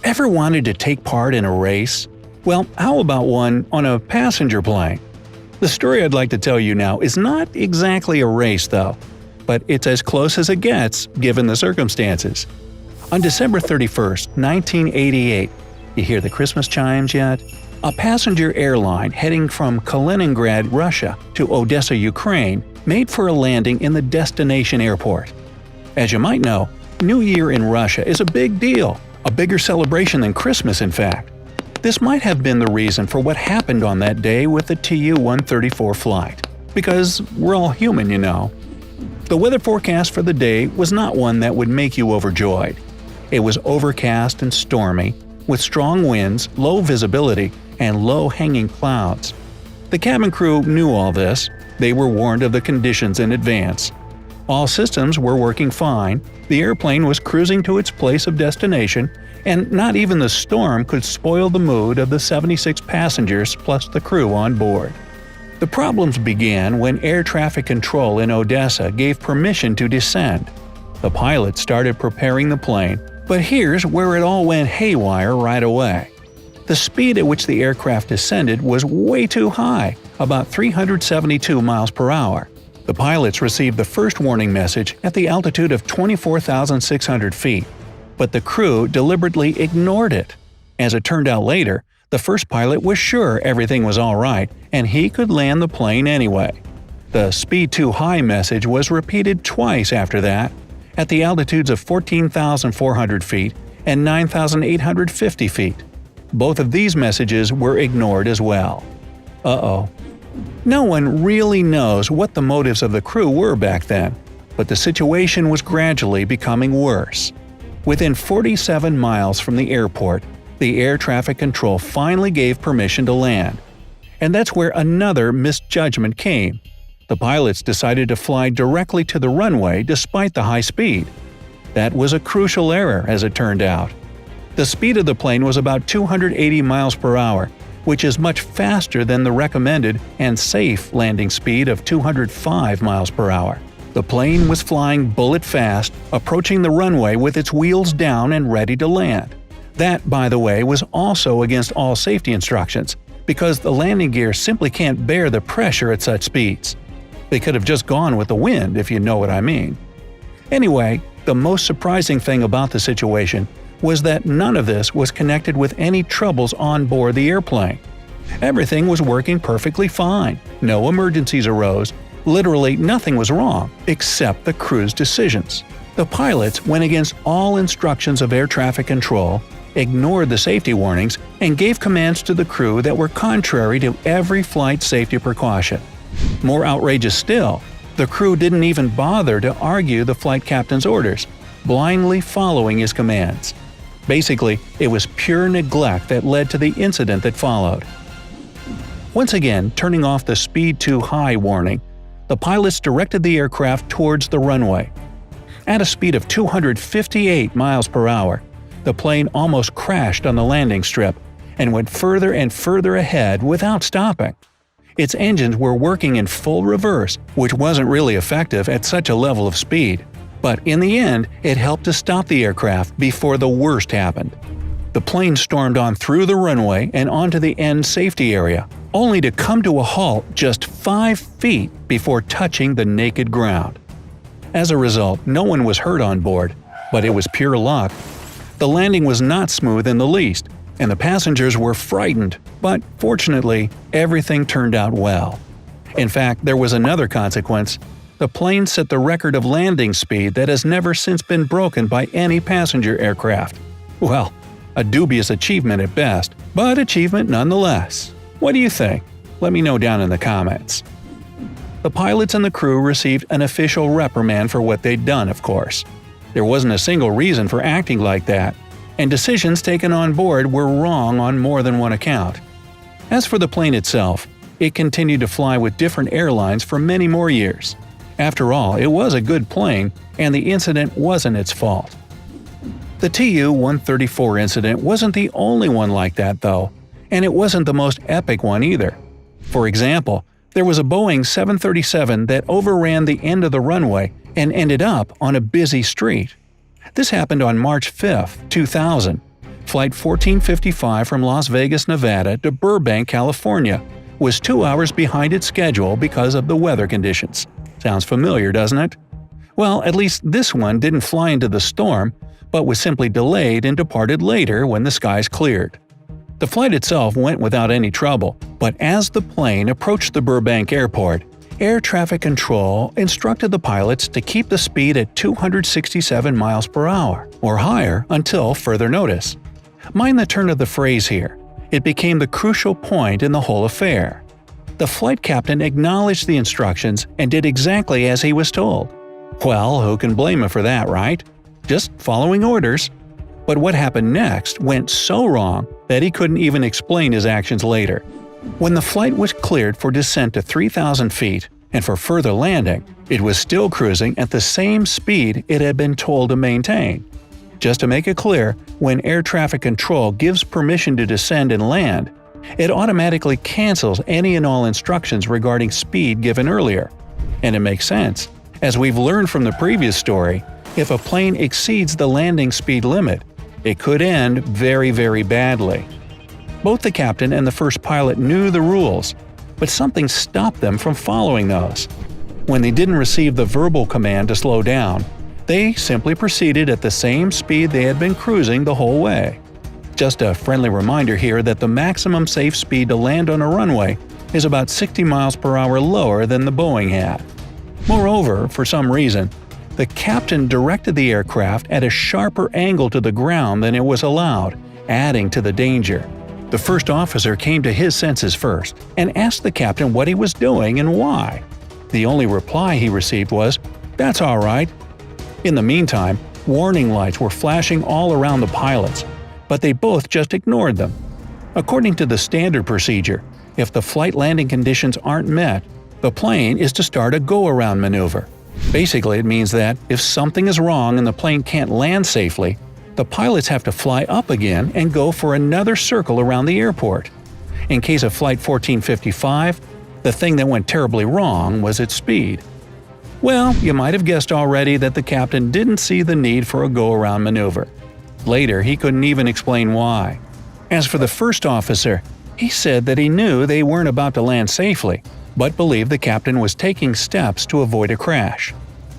Ever wanted to take part in a race? Well, how about one on a passenger plane? The story I'd like to tell you now is not exactly a race though, but it's as close as it gets given the circumstances. On December 31, 1988, you hear the Christmas chimes yet? A passenger airline heading from Kaliningrad, Russia to Odessa, Ukraine made for a landing in the destination airport. As you might know, New Year in Russia is a big deal, a bigger celebration than Christmas in fact. This might have been the reason for what happened on that day with the Tu-134 flight. Because we're all human, you know. The weather forecast for the day was not one that would make you overjoyed. It was overcast and stormy, with strong winds, low visibility, and low-hanging clouds. The cabin crew knew all this. They were warned of the conditions in advance. All systems were working fine, the airplane was cruising to its place of destination, and not even the storm could spoil the mood of the 76 passengers plus the crew on board. The problems began when air traffic control in Odessa gave permission to descend. The pilot started preparing the plane, but here's where it all went haywire right away. The speed at which the aircraft descended was way too high, about 372 miles per hour. The pilots received the first warning message at the altitude of 24,600 feet, but the crew deliberately ignored it. As it turned out later, the first pilot was sure everything was alright and he could land the plane anyway. The speed too high message was repeated twice after that, at the altitudes of 14,400 feet and 9,850 feet. Both of these messages were ignored as well. Uh-oh. No one really knows what the motives of the crew were back then, but the situation was gradually becoming worse. Within 47 miles from the airport, the air traffic control finally gave permission to land. And that's where another misjudgment came. The pilots decided to fly directly to the runway despite the high speed. That was a crucial error, as it turned out. The speed of the plane was about 280 miles per hour, which is much faster than the recommended and safe landing speed of 205 miles per hour. The plane was flying bullet fast, approaching the runway with its wheels down and ready to land. That, by the way, was also against all safety instructions, because the landing gear simply can't bear the pressure at such speeds. They could have just gone with the wind, if you know what I mean. Anyway, the most surprising thing about the situation was that none of this was connected with any troubles on board the airplane. Everything was working perfectly fine, no emergencies arose, literally nothing was wrong except the crew's decisions. The pilots went against all instructions of air traffic control, ignored the safety warnings, and gave commands to the crew that were contrary to every flight safety precaution. More outrageous still, the crew didn't even bother to argue the flight captain's orders, blindly following his commands. Basically, it was pure neglect that led to the incident that followed. Once again, turning off the speed too high warning, the pilots directed the aircraft towards the runway. At a speed of 258 miles per hour, the plane almost crashed on the landing strip and went further and further ahead without stopping. Its engines were working in full reverse, which wasn't really effective at such a level of speed. But in the end, it helped to stop the aircraft before the worst happened. The plane stormed on through the runway and onto the end safety area, only to come to a halt just 5 feet before touching the naked ground. As a result, no one was hurt on board, but it was pure luck. The landing was not smooth in the least, and the passengers were frightened, but fortunately, everything turned out well. In fact, there was another consequence. The plane set the record of landing speed that has never since been broken by any passenger aircraft. Well, a dubious achievement at best, but achievement nonetheless. What do you think? Let me know down in the comments. The pilots and the crew received an official reprimand for what they'd done, of course. There wasn't a single reason for acting like that, and decisions taken on board were wrong on more than one account. As for the plane itself, it continued to fly with different airlines for many more years. After all, it was a good plane, and the incident wasn't its fault. The Tu-134 incident wasn't the only one like that, though, and it wasn't the most epic one either. For example, there was a Boeing 737 that overran the end of the runway and ended up on a busy street. This happened on March 5, 2000. Flight 1455 from Las Vegas, Nevada to Burbank, California was 2 hours behind its schedule because of the weather conditions. Sounds familiar, doesn't it? Well, at least this one didn't fly into the storm, but was simply delayed and departed later when the skies cleared. The flight itself went without any trouble, but as the plane approached the Burbank airport, air traffic control instructed the pilots to keep the speed at 267 miles per hour or higher until further notice. Mind the turn of the phrase here. It became the crucial point in the whole affair. The flight captain acknowledged the instructions and did exactly as he was told. Well, who can blame him for that, right? Just following orders. But what happened next went so wrong that he couldn't even explain his actions later. When the flight was cleared for descent to 3,000 feet and for further landing, it was still cruising at the same speed it had been told to maintain. Just to make it clear, when air traffic control gives permission to descend and land, it automatically cancels any and all instructions regarding speed given earlier. And it makes sense. As we've learned from the previous story, if a plane exceeds the landing speed limit, it could end very, very badly. Both the captain and the first pilot knew the rules, but something stopped them from following those. When they didn't receive the verbal command to slow down, they simply proceeded at the same speed they had been cruising the whole way. Just a friendly reminder here that the maximum safe speed to land on a runway is about 60 miles per hour lower than the Boeing had. Moreover, for some reason, the captain directed the aircraft at a sharper angle to the ground than it was allowed, adding to the danger. The first officer came to his senses first and asked the captain what he was doing and why. The only reply he received was, "That's all right." In the meantime, warning lights were flashing all around the pilots, but they both just ignored them. According to the standard procedure, if the flight landing conditions aren't met, the plane is to start a go-around maneuver. Basically, it means that if something is wrong and the plane can't land safely, the pilots have to fly up again and go for another circle around the airport. In case of Flight 1455, the thing that went terribly wrong was its speed. Well, you might have guessed already that the captain didn't see the need for a go-around maneuver. Later, he couldn't even explain why. As for the first officer, he said that he knew they weren't about to land safely, but believed the captain was taking steps to avoid a crash.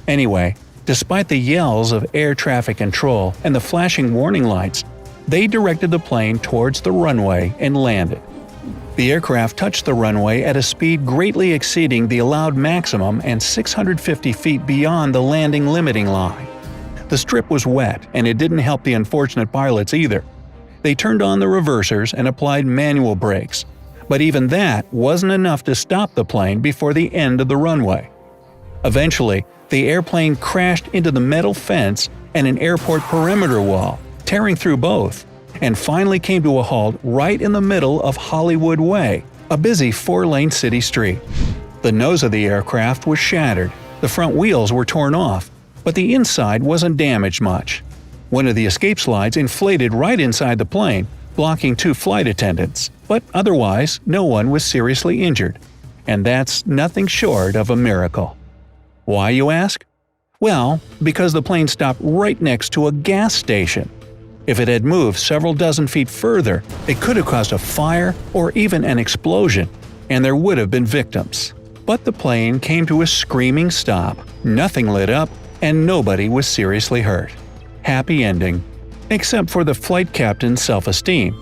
Anyway, despite the yells of air traffic control and the flashing warning lights, they directed the plane towards the runway and landed. The aircraft touched the runway at a speed greatly exceeding the allowed maximum and 650 feet beyond the landing limiting line. The strip was wet, and it didn't help the unfortunate pilots either. They turned on the reversers and applied manual brakes, but even that wasn't enough to stop the plane before the end of the runway. Eventually, the airplane crashed into the metal fence and an airport perimeter wall, tearing through both, and finally came to a halt right in the middle of Hollywood Way, a busy 4-lane city street. The nose of the aircraft was shattered, the front wheels were torn off, but the inside wasn't damaged much. One of the escape slides inflated right inside the plane, blocking 2 flight attendants, but otherwise no one was seriously injured. And that's nothing short of a miracle. Why, you ask? Well, because the plane stopped right next to a gas station. If it had moved several dozen feet further, it could have caused a fire or even an explosion, and there would have been victims. But the plane came to a screaming stop, nothing lit up, and nobody was seriously hurt. Happy ending. Except for the flight captain's self-esteem.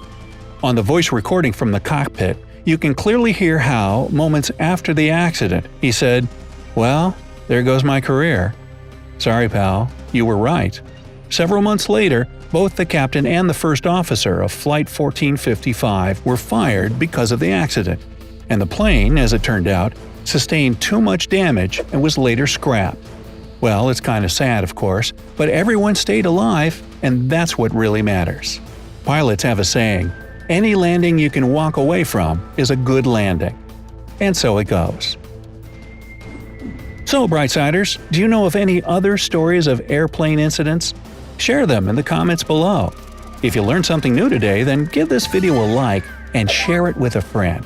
On the voice recording from the cockpit, you can clearly hear how, moments after the accident, he said, "Well, there goes my career. Sorry, pal, you were right." Several months later, both the captain and the first officer of Flight 1455 were fired because of the accident, and the plane, as it turned out, sustained too much damage and was later scrapped. Well, it's kind of sad, of course, but everyone stayed alive, and that's what really matters. Pilots have a saying, "Any landing you can walk away from is a good landing." And so it goes. So, Brightsiders, do you know of any other stories of airplane incidents? Share them in the comments below. If you learned something new today, then give this video a like and share it with a friend.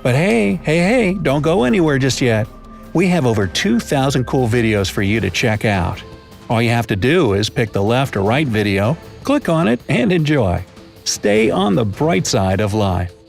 But hey, don't go anywhere just yet. We have over 2,000 cool videos for you to check out. All you have to do is pick the left or right video, click on it, and enjoy. stay on the bright side of life.